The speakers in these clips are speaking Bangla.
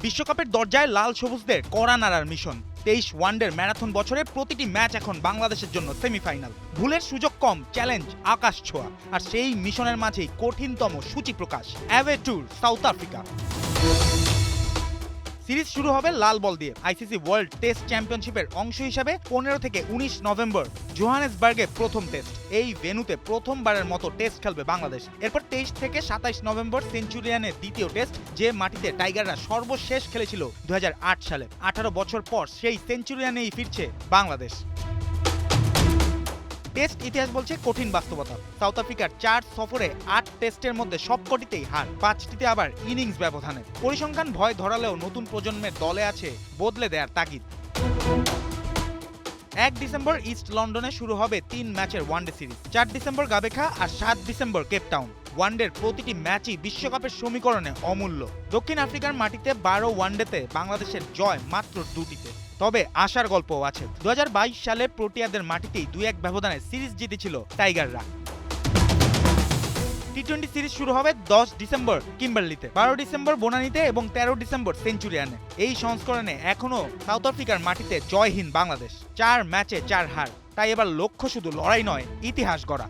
বিশ্বকাপের দরজায় লাল সবুজদের কড়া নাড়ার মিশন। 23 ওয়ানডের ম্যারাথন বছরে প্রতিটি ম্যাচ এখন বাংলাদেশের জন্য সেমিফাইনাল। ভুলের সুযোগ কম, চ্যালেঞ্জ আকাশ ছোঁয়া। আর সেই মিশনের মাঝেই কঠিনতম সূচি প্রকাশ, away tour South Africa. Series শুরু হবে লাল বল দিয়ে। আইসিসি ওয়ার্ল্ড টেস্ট চ্যাম্পিয়নশিপের অংশ হিসাবে 15 থেকে 19 নভেম্বর জোহানেসবার্গে প্রথম টেস্ট। এই ভেন্যুতে প্রথমবারের মতো টেস্ট খেলবে বাংলাদেশ। এরপর 23 থেকে 27 নভেম্বর সেঞ্চুরিয়ানের দ্বিতীয় টেস্ট, যে মাটিতে টাইগাররা সর্বশেষ খেলেছিল 2008 সালে। 18 বছর পর সেই সেঞ্চুরিয়ানেই ফিরছে বাংলাদেশ। টেস্ট ইতিহাস বলছে কঠিন বাস্তবতা। সাউথ আফ্রিকার 4 সফরে 8 টেস্টের মধ্যে সবকটিতেই হার, 5টিতে আবার ইনিংস ব্যবধানে। পরিসংখ্যান ভয় ধরালেও নতুন প্রজন্মের দলে আছে বদলে দেয়ার তাগিদ। 1 ডিসেম্বর ইস্ট লন্ডনে শুরু হবে 3 ম্যাচের ওয়ানডে সিরিজ। 4 ডিসেম্বর গাবেখা আর 7 ডিসেম্বর কেপটাউন। ওয়ানডের প্রতিটি ম্যাচই বিশ্বকাপের সমীকরণে অমূল্য। দক্ষিণ আফ্রিকার মাটিতে 12 ওয়ানডেতে বাংলাদেশের জয় মাত্র 2টিতে। তবে আশার গল্পও আছে। 2022 সালে প্রোটিয়াদের মাটিতেই 2-1 ব্যবধানে সিরিজ জিতেছিল টাইগাররা। টি-20 সিরিজ শুরু হবে 10 ডিসেম্বর কিম্বারলিতে, 12 ডিসেম্বর বনানীতে এবং 13 ডিসেম্বর সেঞ্চুরিয়ানে। এই সংস্করণে এখনও সাউথ আফ্রিকার মাটিতে জয়হীন বাংলাদেশ। 4 ম্যাচে 4 হার। তাই এবার লক্ষ্য শুধু লড়াই নয়, ইতিহাস গড়া।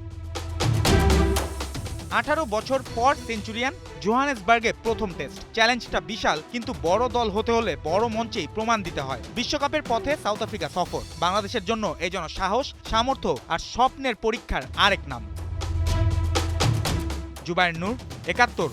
18 বছর পর সেঞ্চুরিয়ান, জোহানেসবার্গে প্রথম টেস্ট। চ্যালেঞ্জটা বিশাল, কিন্তু বড় দল হতে হলে বড় মঞ্চেই প্রমাণ দিতে হয়। বিশ্বকাপের পথে সাউথ আফ্রিকা সফর বাংলাদেশের জন্য এই যেন সাহস, সামর্থ্য আর স্বপ্নের পরীক্ষার আরেক নাম। জুবায়ের নূর, 71।